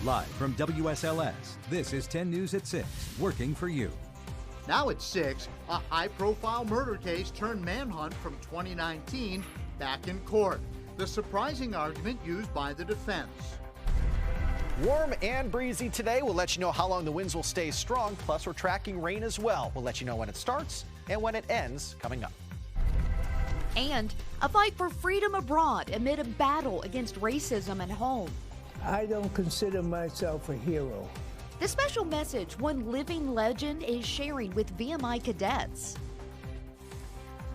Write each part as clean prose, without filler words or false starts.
Live from WSLS, this is 10 News at 6, working for you. Now at 6, a high-profile murder case turned manhunt from 2019 back in court. The surprising argument used by the defense. Warm and breezy today. We'll let you know how long the winds will stay strong. Plus, we're tracking rain as well. We'll let you know when it starts and when it ends coming up. And a fight for freedom abroad amid a battle against racism at home. I don't consider myself a hero. The special message one living legend is sharing with VMI cadets.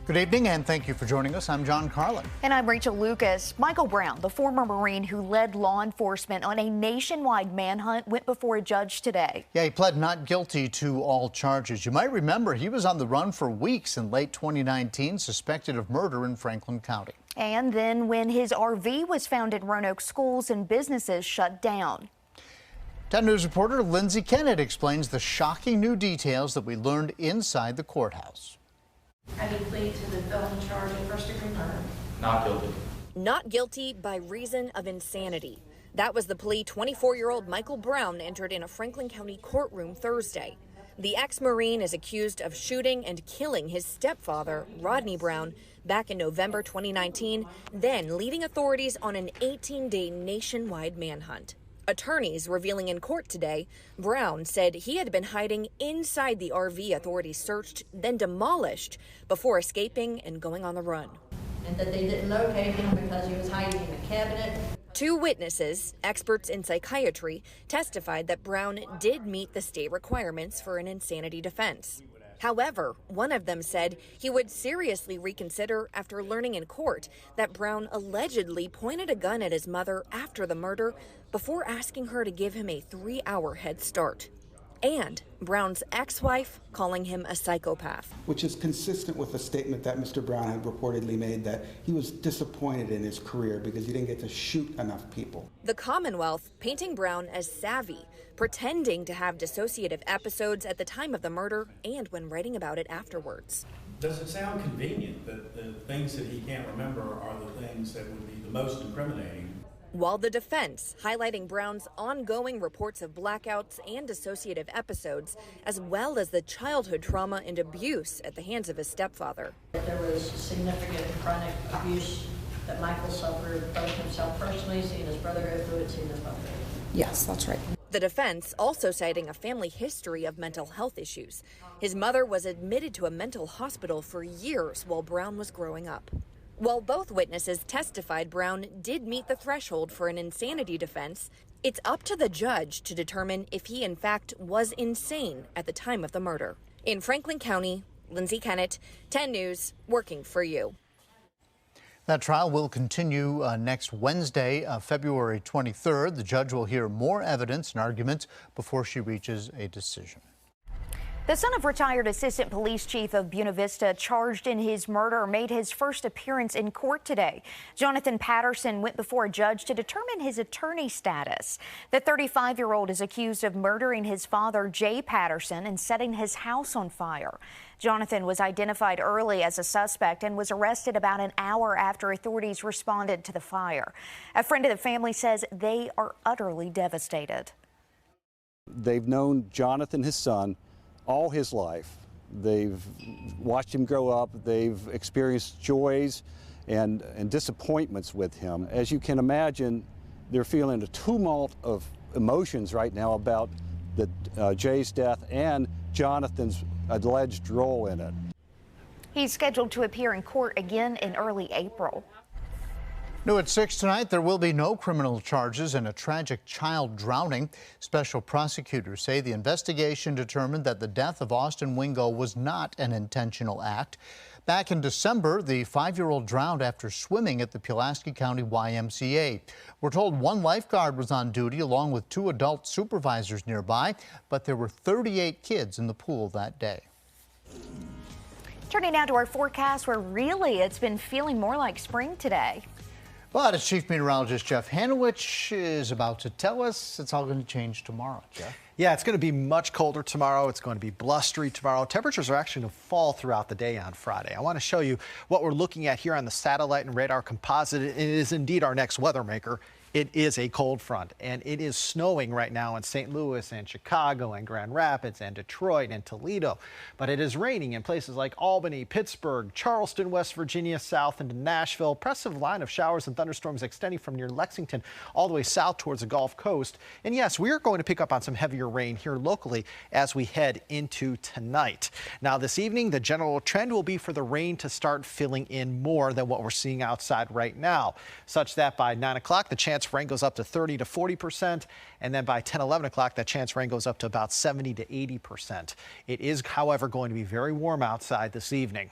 Good evening and thank you for joining us. I'm John Carlin. And I'm Rachel Lucas. Michael Brown, the former Marine who led law enforcement on a nationwide manhunt, went before a judge today. Yeah, he pled not guilty to all charges. You might remember he was on the run for weeks in late 2019, suspected of murder in Franklin County. And then when his RV was found in Roanoke, schools and businesses shut down. 10 News reporter Lindsay Kennett explains the shocking new details that we learned inside the courthouse. I do plead to the felony charge of first-degree murder. Not guilty. Not guilty by reason of insanity. That was the plea 24-year-old Michael Brown entered in a Franklin County courtroom Thursday. The ex-Marine is accused of shooting and killing his stepfather, Rodney Brown, back in November 2019, then leading authorities on an 18-day nationwide manhunt. Attorneys revealing in court today, Brown said he had been hiding inside the RV authorities searched, then demolished, before escaping and going on the run. And that they didn't locate him because he was hiding in a cabinet. Two witnesses, experts in psychiatry, testified that Brown did meet the state requirements for an insanity defense. However, one of them said he would seriously reconsider after learning in court that Brown allegedly pointed a gun at his mother after the murder before asking her to give him a 3-hour head start. And Brown's ex-wife calling him a psychopath. Which is consistent with the statement that Mr. Brown had reportedly made that he was disappointed in his career because he didn't get to shoot enough people. The Commonwealth painting Brown as savvy, pretending to have dissociative episodes at the time of the murder and when writing about it afterwards. Does it sound convenient that the things that he can't remember are the things that would be the most incriminating? While the defense highlighting Brown's ongoing reports of blackouts and dissociative episodes, as well as the childhood trauma and abuse at the hands of his stepfather. There was significant chronic abuse that Michael suffered, both himself personally, seeing his brother go through it, seeing his mother. Yes, that's right. The defense also citing a family history of mental health issues. His mother was admitted to a mental hospital for years while Brown was growing up. While both witnesses testified Brown did meet the threshold for an insanity defense, it's up to the judge to determine if he in fact was insane at the time of the murder. In Franklin County, Lindsay Kennett, 10 News, working for you. That trial will continue next Wednesday, February 23rd. The judge will hear more evidence and arguments before she reaches a decision. The son of retired Assistant Police Chief of Buena Vista charged in his murder made his first appearance in court today. Jonathan Patterson went before a judge to determine his attorney status. The 35-year-old is accused of murdering his father, Jay Patterson, and setting his house on fire. Jonathan was identified early as a suspect and was arrested about an hour after authorities responded to the fire. A friend of the family says they are utterly devastated. They've known Jonathan, his son, all his life. They've watched him grow up. They've experienced joys and disappointments with him. As you can imagine, they're feeling a tumult of emotions right now about Jay's death and Jonathan's alleged role in it. He's scheduled to appear in court again in early April. New at 6 tonight, there will be no criminal charges in a tragic child drowning. Special prosecutors say the investigation determined that the death of Austin Wingo was not an intentional act. Back in December, the 5-year-old drowned after swimming at the Pulaski County YMCA. We're told one lifeguard was on duty along with 2 adult supervisors nearby, but there were 38 kids in the pool that day. Turning now to our forecast, where really it's been feeling more like spring today. But as Chief Meteorologist Jeff Hanowich is about to tell us, it's all going to change tomorrow, Jeff. Yeah, it's going to be much colder tomorrow. It's going to be blustery tomorrow. Temperatures are actually going to fall throughout the day on Friday. I want to show you what we're looking at here on the satellite and radar composite. It is indeed our next weather maker. It is a cold front, and it is snowing right now in St. Louis and Chicago and Grand Rapids and Detroit and Toledo. But it is raining in places like Albany, Pittsburgh, Charleston, West Virginia, south into Nashville. Impressive line of showers and thunderstorms extending from near Lexington all the way south towards the Gulf Coast. And yes, we are going to pick up on some heavier rain here locally as we head into tonight. Now this evening, the general trend will be for the rain to start filling in more than what we're seeing outside right now, such that by 9 o'clock, the chance for rain goes up to 30 to 40%. And then by 10, 11 o'clock, that chance for rain goes up to about 70 to 80%. It is, however, going to be very warm outside this evening.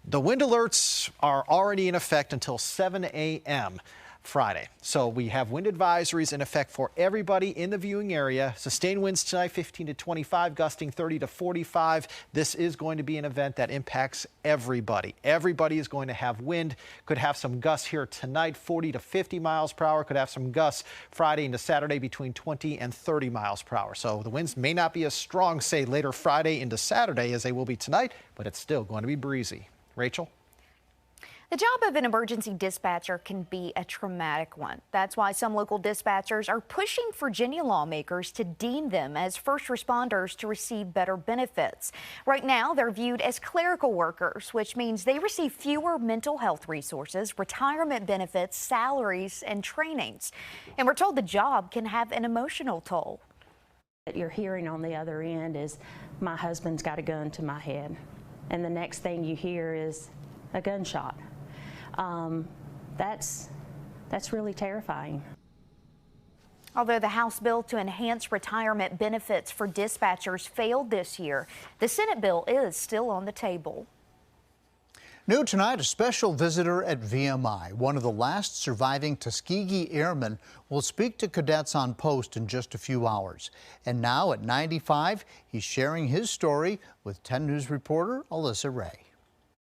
The wind alerts are already in effect until 7 a.m. Friday. So we have wind advisories in effect for everybody in the viewing area. Sustained winds tonight, 15 to 25, gusting 30 to 45. This is going to be an event that impacts everybody. Everybody is going to have wind. Could have some gusts here tonight, 40 to 50 miles per hour. Could have some gusts Friday into Saturday between 20 and 30 miles per hour. So the winds may not be as strong, say, later Friday into Saturday as they will be tonight, but it's still going to be breezy. Rachel? The job of an emergency dispatcher can be a traumatic one. That's why some local dispatchers are pushing Virginia lawmakers to deem them as first responders to receive better benefits. Right now, they're viewed as clerical workers, which means they receive fewer mental health resources, retirement benefits, salaries, and trainings. And we're told the job can have an emotional toll. What you're hearing on the other end is, my husband's got a gun to my head. And the next thing you hear is a gunshot. That's really terrifying. Although the House bill to enhance retirement benefits for dispatchers failed this year, the Senate bill is still on the table. New tonight, a special visitor at VMI. One of the last surviving Tuskegee Airmen will speak to cadets on post in just a few hours. And now at 95, he's sharing his story with 10 News reporter Alyssa Ray.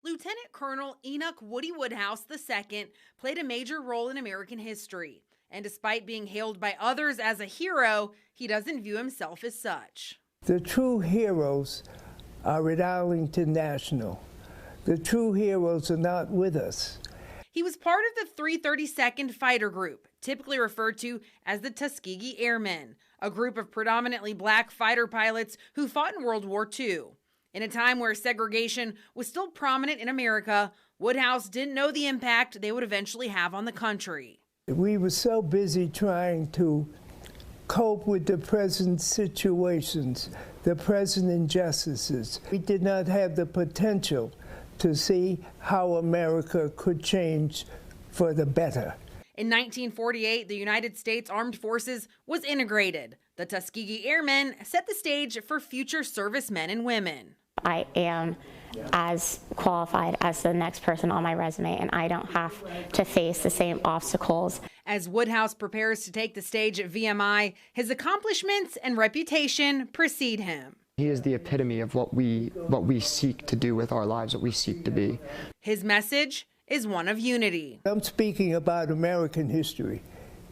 Lieutenant Colonel Enoch Woody Woodhouse II played a major role in American history. And despite being hailed by others as a hero, he doesn't view himself as such. The true heroes are at Arlington National. The true heroes are not with us. He was part of the 332nd Fighter Group, typically referred to as the Tuskegee Airmen, a group of predominantly black fighter pilots who fought in World War II. In a time where segregation was still prominent in America, Woodhouse didn't know the impact they would eventually have on the country. We were so busy trying to cope with the present situations, the present injustices. We did not have the potential to see how America could change for the better. In 1948, the United States Armed Forces was integrated. The Tuskegee Airmen set the stage for future servicemen and women. I am as qualified as the next person on my resume, and I don't have to face the same obstacles. As Woodhouse prepares to take the stage at VMI, his accomplishments and reputation precede him. He is the epitome of what we seek to do with our lives, what we seek to be. His message is one of unity. I'm speaking about American history.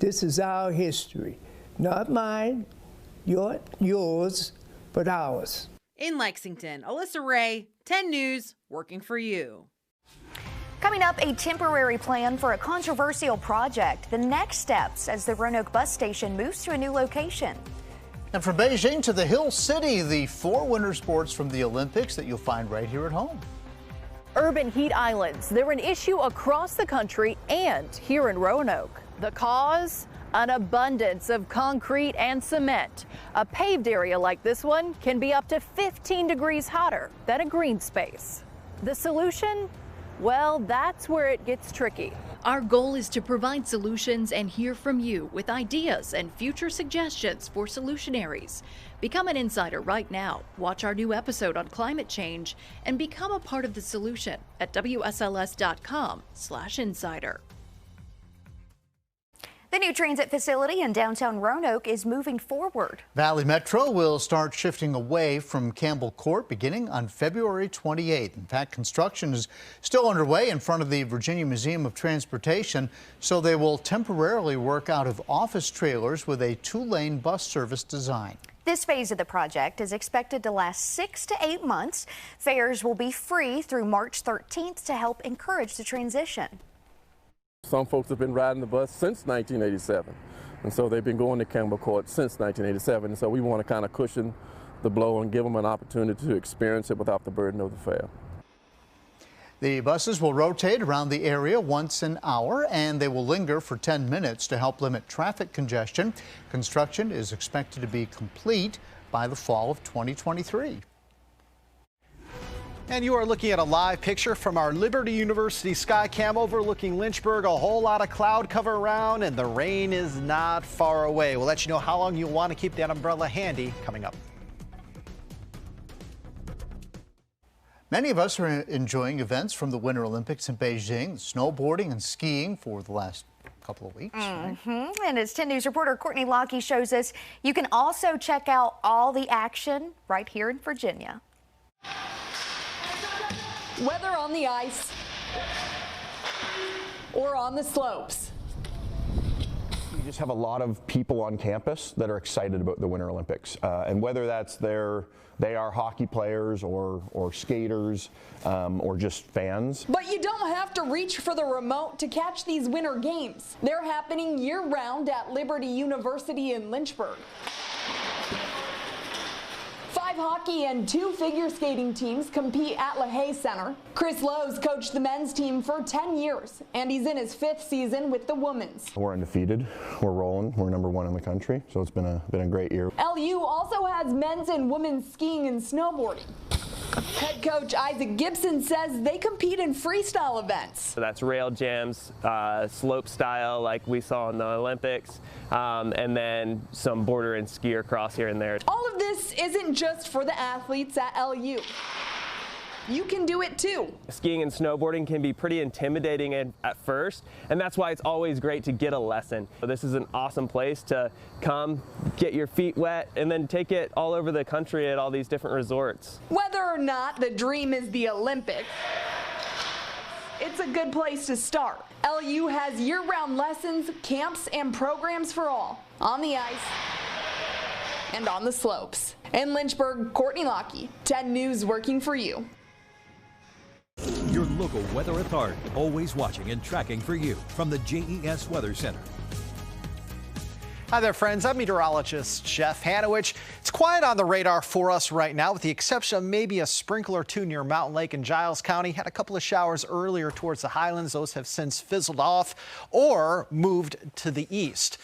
This is our history, not mine, yours, but ours. In Lexington, Alyssa Ray, 10 News, working for you. Coming up, a temporary plan for a controversial project. The next steps as the Roanoke bus station moves to a new location. And from Beijing to the Hill City, the 4 winter sports from the Olympics that you'll find right here at home. Urban heat islands, they're an issue across the country and here in Roanoke. The cause? An abundance of concrete and cement. A paved area like this one can be up to 15 degrees hotter than a green space. The solution? Well, that's where it gets tricky. Our goal is to provide solutions and hear from you with ideas and future suggestions for solutionaries. Become an insider right now. Watch our new episode on climate change and become a part of the solution at WSLS.com/insider. The new transit facility in downtown Roanoke is moving forward. Valley Metro will start shifting away from Campbell Court beginning on February 28th. In fact, construction is still underway in front of the Virginia Museum of Transportation, so they will temporarily work out of office trailers with a 2-lane bus service design. This phase of the project is expected to last 6 to 8 months. Fares will be free through March 13th to help encourage the transition. Some folks have been riding the bus since 1987, and so they've been going to Campbell Court since 1987, and so we want to kind of cushion the blow and give them an opportunity to experience it without the burden of the fare. The buses will rotate around the area once an hour, and they will linger for 10 minutes to help limit traffic congestion. Construction is expected to be complete by the fall of 2023. And you are looking at a live picture from our Liberty University sky cam overlooking Lynchburg. A whole lot of cloud cover around, and the rain is not far away. We'll let you know how long you want to keep that umbrella handy coming up. Many of us are enjoying events from the Winter Olympics in Beijing, snowboarding and skiing for the last couple of weeks. Right? And as 10 News reporter Courtney Lockie shows us, you can also check out all the action right here in Virginia. Whether on the ice or on the slopes. We just have a lot of people on campus that are excited about the Winter Olympics, and whether that's they are hockey players or skaters or just fans. But you don't have to reach for the remote to catch these Winter Games. They're happening year-round at Liberty University in Lynchburg. 5 hockey and 2 figure skating teams compete at LaHaye Center. Chris Lowe's coached the men's team for 10 years, and he's in his 5th season with the women's. We're undefeated. We're rolling. We're #1 in the country, so it's been a great year. LU also has men's and women's skiing and snowboarding. Head coach Isaac Gibson says they compete in freestyle events. So that's rail jams, slope style like we saw in the Olympics, and then some border and skier cross here and there. All of this isn't just for the athletes at LU. You can do it too. Skiing and snowboarding can be pretty intimidating at first, and that's why it's always great to get a lesson. So this is an awesome place to come, get your feet wet, and then take it all over the country at all these different resorts. Whether or not the dream is the Olympics, it's a good place to start. LU has year-round lessons, camps, and programs for all, on the ice and on the slopes. In Lynchburg, Courtney Lockie, 10 News working for you. Your local weather authority, always watching and tracking for you from the JES Weather Center. Hi there, friends. I'm meteorologist Jeff Hanowich. It's quiet on the radar for us right now, with the exception of maybe a sprinkle or two near Mountain Lake in Giles County. Had a couple of showers earlier towards the highlands. Those have since fizzled off or moved to the east.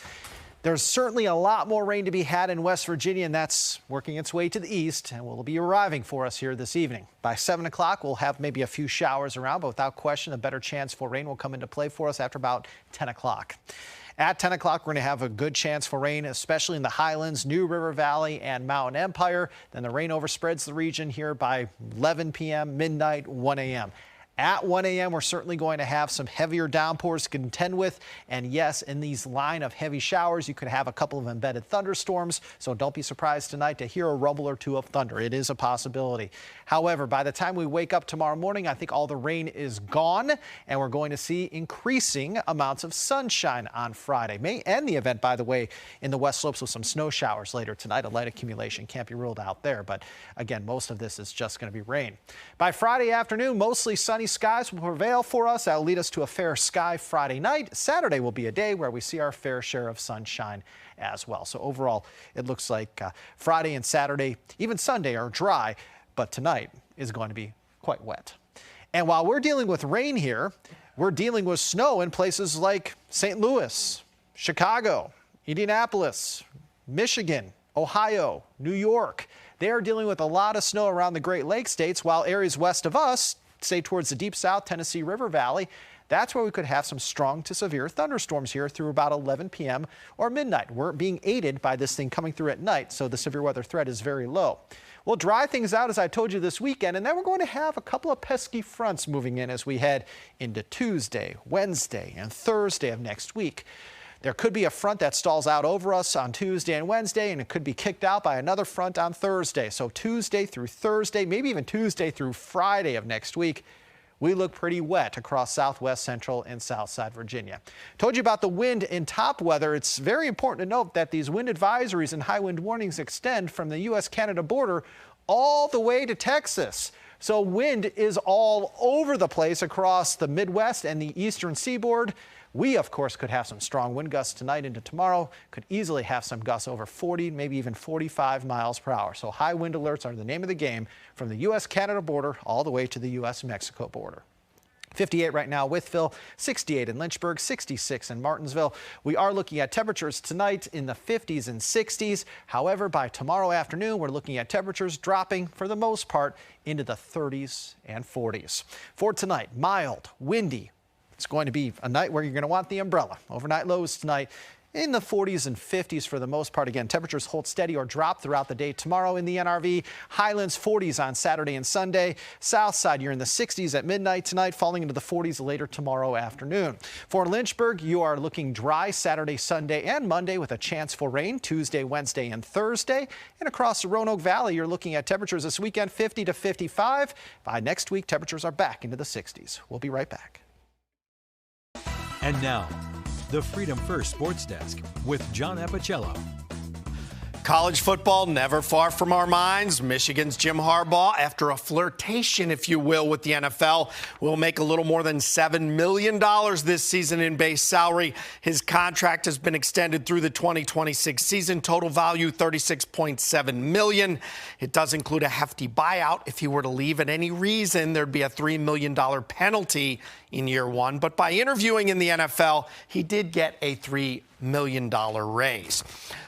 There's certainly a lot more rain to be had in West Virginia, and that's working its way to the east and will be arriving for us here this evening. By 7 o'clock, we'll have maybe a few showers around, but without question, a better chance for rain will come into play for us after about 10 o'clock. At 10 o'clock, we're going to have a good chance for rain, especially in the Highlands, New River Valley, and Mountain Empire. Then the rain overspreads the region here by 11 p.m., midnight, 1 a.m. At 1 a.m., we're certainly going to have some heavier downpours to contend with. And yes, in these line of heavy showers, you could have a couple of embedded thunderstorms. So don't be surprised tonight to hear a rumble or two of thunder. It is a possibility. However, by the time we wake up tomorrow morning, I think all the rain is gone, and we're going to see increasing amounts of sunshine on Friday. May end the event, by the way, in the west slopes with some snow showers later tonight. A light accumulation can't be ruled out there. But again, most of this is just going to be rain. By Friday afternoon, mostly sunny skies will prevail for us. That will lead us to a fair sky Friday night. Saturday will be a day where we see our fair share of sunshine as well. So overall, it looks like Friday and Saturday, even Sunday, are dry, but tonight is going to be quite wet. And while we're dealing with rain here, we're dealing with snow in places like St. Louis, Chicago, Indianapolis, Michigan, Ohio, New York. They are dealing with a lot of snow around the Great Lakes states, while areas west of us, say towards the deep south, Tennessee River Valley, that's where we could have some strong to severe thunderstorms here through about 11 p.m. or midnight. We're being aided by this thing coming through at night, so the severe weather threat is very low. We'll dry things out, as I told you, this weekend, and then we're going to have a couple of pesky fronts moving in as we head into Tuesday, Wednesday, and Thursday of next week. There could be a front that stalls out over us on Tuesday and Wednesday, and it could be kicked out by another front on Thursday. So Tuesday through Thursday, maybe even Tuesday through Friday of next week, we look pretty wet across southwest, central, and southside Virginia. Told you about the wind in top weather. It's very important to note that these wind advisories and high wind warnings extend from the U.S.-Canada border all the way to Texas. So wind is all over the place across the Midwest and the eastern seaboard. We, of course, could have some strong wind gusts tonight into tomorrow, could easily have some gusts over 40, maybe even 45 miles per hour. So high wind alerts are the name of the game from the U.S.-Canada border all the way to the U.S.-Mexico border. 58 right now, Wytheville, 68 in Lynchburg, 66 in Martinsville. We are looking at temperatures tonight in the 50s and 60s. However, by tomorrow afternoon, we're looking at temperatures dropping for the most part into the 30s and 40s. For tonight, mild, windy. It's going to be a night where you're going to want the umbrella. Overnight lows tonight in the 40s and 50s for the most part. Again, temperatures hold steady or drop throughout the day tomorrow in the NRV. Highlands 40s on Saturday and Sunday. South side, you're in the 60s at midnight tonight, falling into the 40s later tomorrow afternoon. For Lynchburg, you are looking dry Saturday, Sunday, and Monday with a chance for rain Tuesday, Wednesday, and Thursday. And across the Roanoke Valley, you're looking at temperatures this weekend 50 to 55. By next week, temperatures are back into the 60s. We'll be right back. And now, the Freedom First Sports Desk with John Appicello. College football never far from our minds. Michigan's Jim Harbaugh, after a flirtation, if you will, with the NFL, will make a little more than $7 million this season in base salary. His contract has been extended through the 2026 season. Total value $36.7 million. It does include a hefty buyout. If he were to leave at any reason, there'd be a $3 million penalty in year one. But by interviewing in the NFL, he did get a $3 million raise.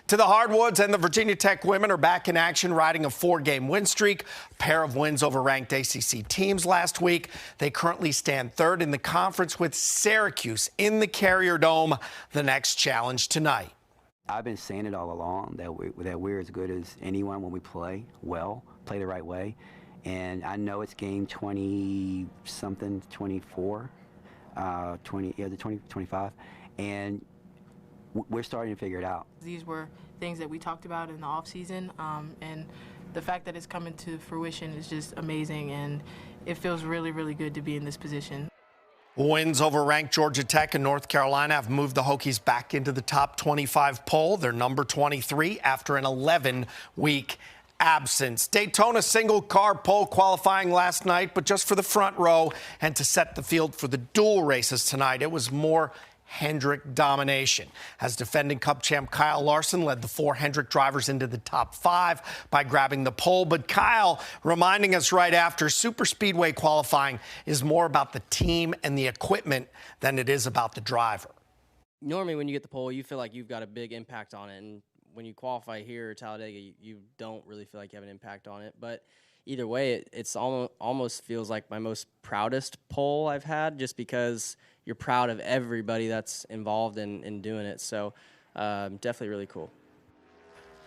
To the hardwoods, and the Virginia Tech women are back in action, riding a 4-game win streak. A pair of wins over ranked ACC teams last week. They currently stand third in the conference with Syracuse in the Carrier Dome. The next challenge tonight. I've been saying it all along that we're as good as anyone when we play well, play the right way. And I know it's game 20-something, 24, 25. And we're starting to figure it out. These were things that we talked about in the offseason, and the fact that it's coming to fruition is just amazing, and it feels really, really good to be in this position. Wins over ranked Georgia Tech and North Carolina have moved the Hokies back into the top 25 poll. They're number 23 after an 11-week absence. Daytona single car pole qualifying last night, but just for the front row and to set the field for the dual races tonight. It was more Hendrick domination, as defending Cup champ Kyle Larson led the 4 Hendrick drivers into the top 5 by grabbing the pole. But Kyle reminding us right after, super speedway qualifying is more about the team and the equipment than it is about the driver. Normally when you get the pole, you feel like you've got a big impact on it, and when you qualify here at Talladega, you don't really feel like you have an impact on it. But either way, it's almost feels like my most proudest pole I've had, just because you're proud of everybody that's involved in doing it. So definitely really cool.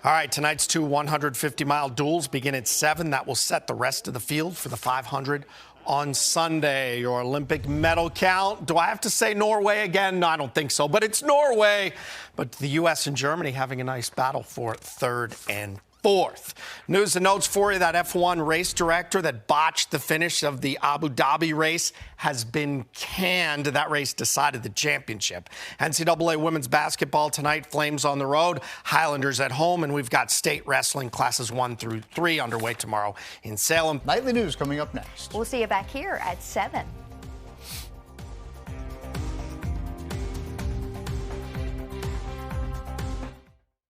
All right, tonight's 2 150-mile duels begin at 7. That will set the rest of the field for the 500 on Sunday. Your Olympic medal count. Do I have to say Norway again? No, I don't think so, but it's Norway. But the U.S. and Germany having a nice battle for 3rd and 4th. News and notes for you. That F1 race director that botched the finish of the Abu Dhabi race has been canned. That race decided the championship. NCAA women's basketball tonight, Flames on the road, Highlanders at home, and we've got state wrestling classes 1 through 3 underway tomorrow in Salem. Nightly news coming up next. We'll see you back here at 7.